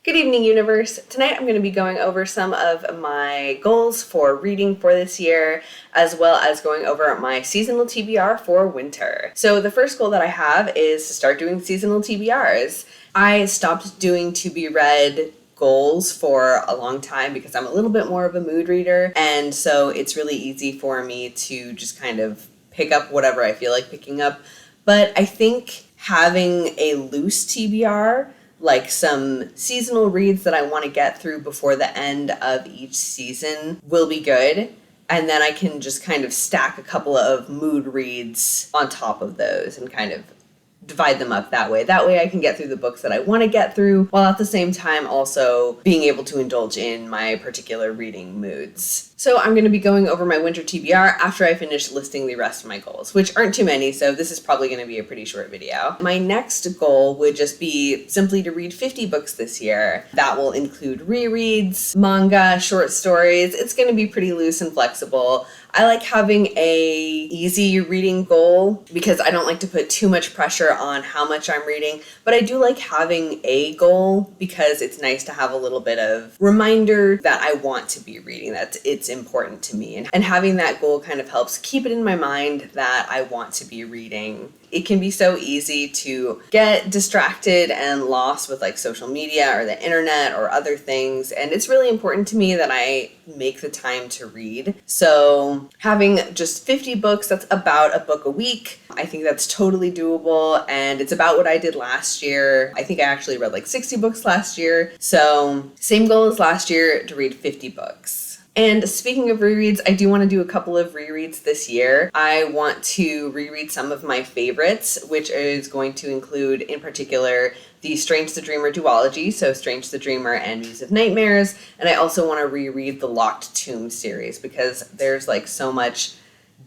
Good evening, universe. Tonight I'm going to be going over some of my goals for reading for this year, as well as going over my seasonal TBR for winter. So the first goal that I have is to start doing seasonal TBRs. I stopped doing to be read goals for a long time because I'm a little bit more of a mood reader, and so it's really easy for me to just kind of pick up whatever I feel like picking up. But I think having a loose TBR, like some seasonal reads that I want to get through before the end of each season, will be good. And then I can just kind of stack a couple of mood reads on top of those and kind of divide them up that way. That way I can get through the books that I want to get through, while at the same time also being able to indulge in my particular reading moods. So I'm going to be going over my winter TBR after I finish listing the rest of my goals, which aren't too many, so this is probably going to be a pretty short video. My next goal would just be simply to read 50 books this year. That will include rereads, manga, short stories. It's going to be pretty loose and flexible. I like having a easy reading goal because I don't like to put too much pressure on how much I'm reading, but I do like having a goal because it's nice to have a little bit of reminder that I want to be reading, that it's important to me. And having that goal kind of helps keep it in my mind that I want to be reading. It can be so easy to get distracted and lost with like social media or the internet or other things. And it's really important to me that I make the time to read. So having just 50 books, that's about a book a week. I think that's totally doable. And it's about what I did last year. I think I actually read like 60 books last year. So same goal as last year, to read 50 books. And speaking of rereads, I do want to do a couple of rereads this year. I want to reread some of my favorites, which is going to include, in particular, the Strange the Dreamer duology, so Strange the Dreamer and Muse of Nightmares. And I also want to reread the Locked Tomb series because there's like so much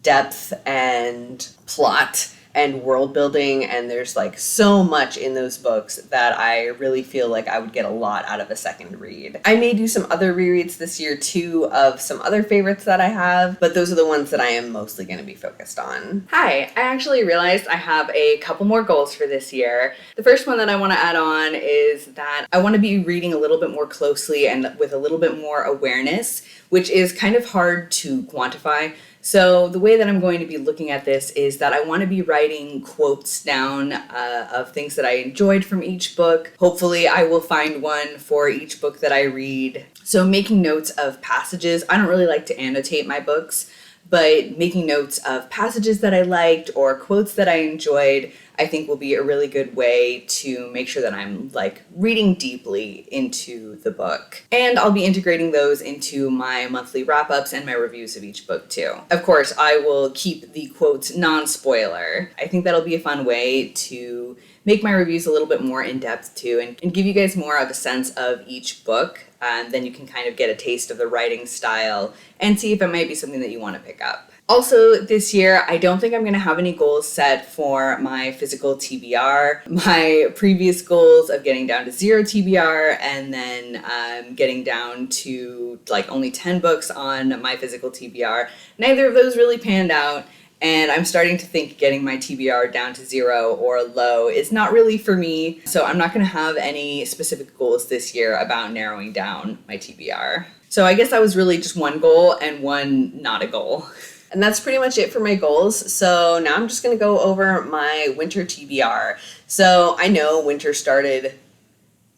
depth and plot and world building, and there's like so much in those books that I really feel like I would get a lot out of a second read. I may do some other rereads this year too of some other favorites that I have, but those are the ones that I am mostly going to be focused on. Hi, I actually realized I have a couple more goals for this year. The first one that I want to add on is that I want to be reading a little bit more closely and with a little bit more awareness, which is kind of hard to quantify. So the way that I'm going to be looking at this is that I want to be writing quotes down of things that I enjoyed from each book. Hopefully I will find one for each book that I read. So making notes of passages. I don't really like to annotate my books, but making notes of passages that I liked or quotes that I enjoyed, I think will be a really good way to make sure that I'm like reading deeply into the book. And I'll be integrating those into my monthly wrap-ups and my reviews of each book too. Of course, I will keep the quotes non-spoiler. I think that'll be a fun way to make my reviews a little bit more in-depth too, and give you guys more of a sense of each book. And then you can kind of get a taste of the writing style and see if it might be something that you want to pick up. Also this year, I don't think I'm going to have any goals set for my physical TBR. My previous goals of getting down to 0 TBR and then getting down to like only 10 books on my physical TBR, neither of those really panned out. And I'm starting to think getting my TBR down to 0 or low is not really for me. So I'm not going to have any specific goals this year about narrowing down my TBR. So I guess that was really just one goal and one not a goal. And that's pretty much it for my goals. So now I'm just going to go over my winter TBR. So I know winter started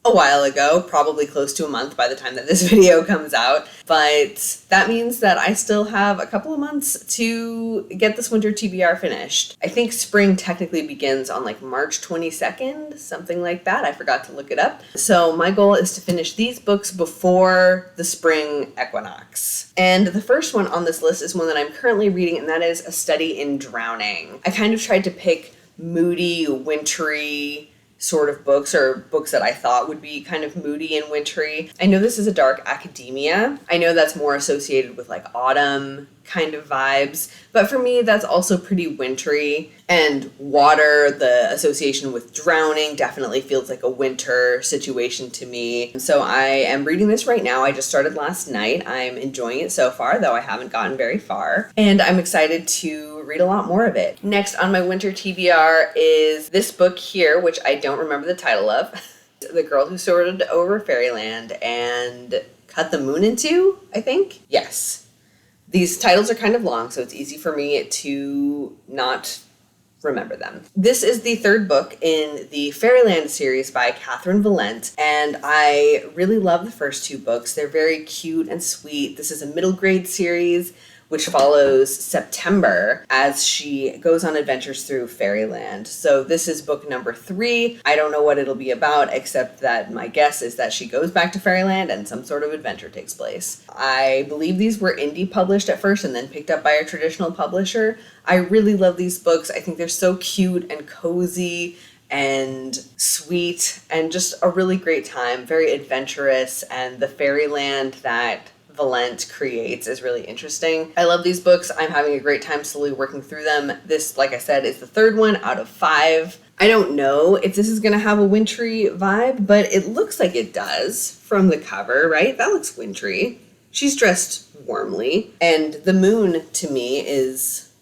a while ago, probably close to a month by the time that this video comes out, but that means that I still have a couple of months to get this winter TBR finished. I think spring technically begins on like March 22nd, something like that. I forgot to look it up. So my goal is to finish these books before the spring equinox. And the first one on this list is one that I'm currently reading, and that is A Study in Drowning. I kind of tried to pick moody, wintry sort of books, or books that I thought would be kind of moody and wintry. I know this is a dark academia. I know that's more associated with like autumn kind of vibes, but for me that's also pretty wintry. And water, the association with drowning, definitely feels like a winter situation to me. So I am reading this right now. I just started last night. I'm enjoying it so far, though I haven't gotten very far, and I'm excited to read a lot more of it. Next on my winter TBR is this book here, which I don't remember the title of. The Girl Who Soared Over Fairyland and Cut the Moon in Two, I think. Yes. These titles are kind of long, so it's easy for me to not remember them. This is the third book in the Fairyland series by Catherine Valente, and I really love the first two books. They're very cute and sweet. This is a middle grade series which follows September as she goes on adventures through Fairyland. So this is book number 3. I don't know what it'll be about, except that my guess is that she goes back to Fairyland and some sort of adventure takes place. I believe these were indie published at first and then picked up by a traditional publisher. I really love these books. I think they're so cute and cozy and sweet and just a really great time, very adventurous, and the Fairyland that Valente creates is really interesting. I love these books. I'm having a great time slowly working through them. This, like I said, is the third one out of 5. I don't know if this is going to have a wintry vibe, but it looks like it does from the cover, right? That looks wintry. She's dressed warmly, and the moon to me is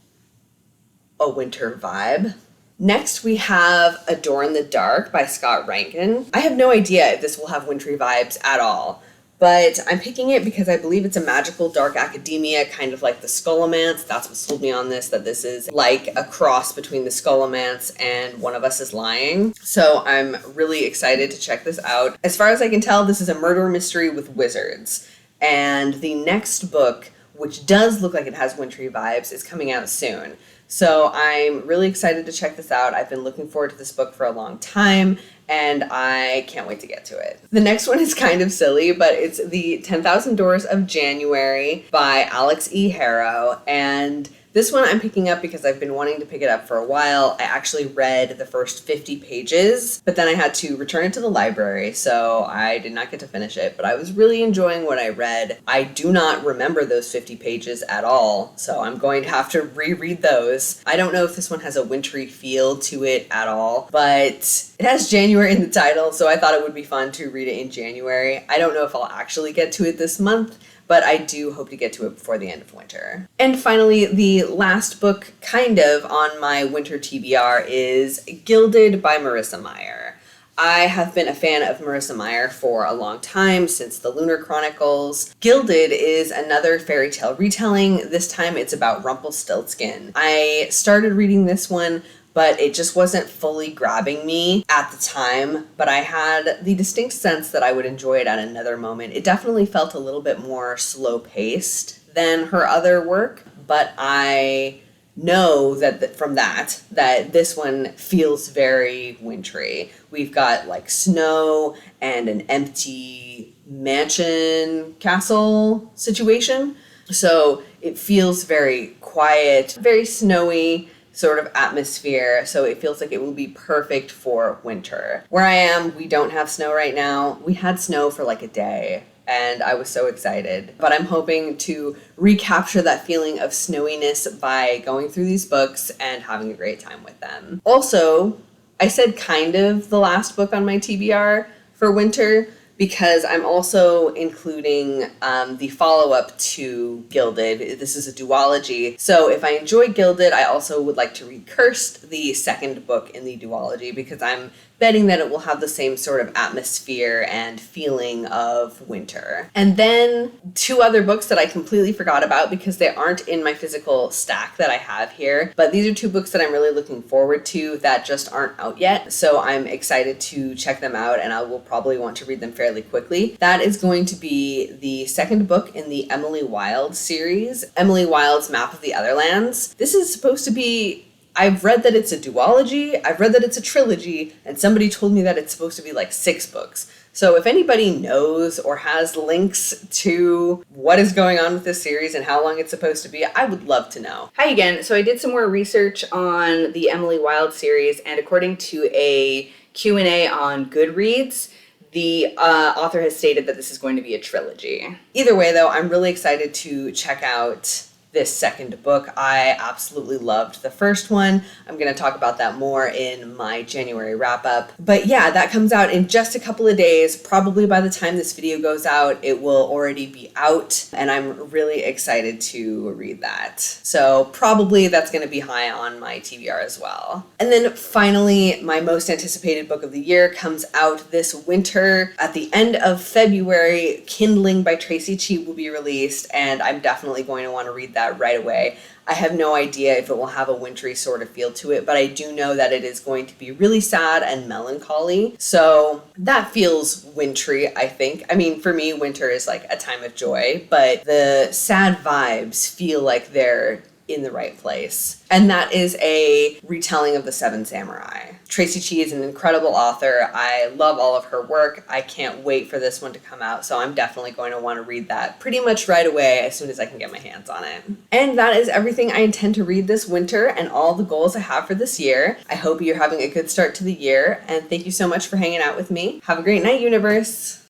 a winter vibe. Next, we have A Door in the Dark by Scott Rankin. I have no idea if this will have wintry vibes at all, but I'm picking it because I believe it's a magical dark academia, kind of like the Scholomance. That's what sold me on this, that this is like a cross between the Scholomance and One of Us is Lying. So I'm really excited to check this out. As far as I can tell, this is a murder mystery with wizards. And the next book, which does look like it has wintry vibes, is coming out soon. So I'm really excited to check this out. I've been looking forward to this book for a long time, and I can't wait to get to it. The next one is kind of silly, but it's The 10,000 Doors of January by Alex E. Harrow, and this one I'm picking up because I've been wanting to pick it up for a while. I actually read the first 50 pages, but then I had to return it to the library, so I did not get to finish it, but I was really enjoying what I read. I do not remember those 50 pages at all, so I'm going to have to reread those. I don't know if this one has a wintry feel to it at all, but it has January in the title, so I thought it would be fun to read it in January. I don't know if I'll actually get to it this month, but I do hope to get to it before the end of winter. And finally, the last book kind of on my winter TBR is Gilded by Marissa Meyer. I have been a fan of Marissa Meyer for a long time, since the Lunar Chronicles. Gilded is another fairy tale retelling. This time it's about Rumpelstiltskin. I started reading this one, but it just wasn't fully grabbing me at the time, but I had the distinct sense that I would enjoy it at another moment. It definitely felt a little bit more slow-paced than her other work, but I know that from that this one feels very wintry. We've got like snow and an empty mansion castle situation, so it feels very quiet, very snowy sort of atmosphere, so it feels like it will be perfect for winter. Where I am, we don't have snow right now. We had snow for like a day, and I was so excited. But I'm hoping to recapture that feeling of snowiness by going through these books and having a great time with them. Also, I said kind of the last book on my TBR for winter, because I'm also including the follow-up to Gilded. This is a duology. So if I enjoy Gilded, I also would like to read Cursed, the second book in the duology, because I'm betting that it will have the same sort of atmosphere and feeling of winter. And then 2 other books that I completely forgot about because they aren't in my physical stack that I have here. But these are 2 books that I'm really looking forward to that just aren't out yet. So I'm excited to check them out, and I will probably want to read them fairly quickly. That is going to be the second book in the Emily Wilde series, Emily Wilde's Map of the Otherlands. This is supposed to be, I've read that it's a duology, I've read that it's a trilogy, and somebody told me that it's supposed to be like 6 books. So if anybody knows or has links to what is going on with this series and how long it's supposed to be, I would love to know. Hi again. So I did some more research on the Emily Wilde series, and according to a Q&A on Goodreads, the author has stated that this is going to be a trilogy. Either way, though, I'm really excited to check out this second book. I absolutely loved the first one. I'm going to talk about that more in my January wrap up. But yeah, that comes out in just a couple of days. Probably by the time this video goes out, it will already be out, and I'm really excited to read that. So probably that's going to be high on my TBR as well. And then finally, my most anticipated book of the year comes out this winter. At the end of February, Kindling by Tracy Chee will be released, and I'm definitely going to want to read that right away. I have no idea if it will have a wintry sort of feel to it, but I do know that it is going to be really sad and melancholy. So that feels wintry, I think. I mean, for me, winter is like a time of joy, but the sad vibes feel like they're in the right place. And that is a retelling of The Seven Samurai. Tracy Chee is an incredible author. I love all of her work. I can't wait for this one to come out, so I'm definitely going to want to read that pretty much right away as soon as I can get my hands on it. And that is everything I intend to read this winter and all the goals I have for this year. I hope you're having a good start to the year, and thank you so much for hanging out with me. Have a great night, universe!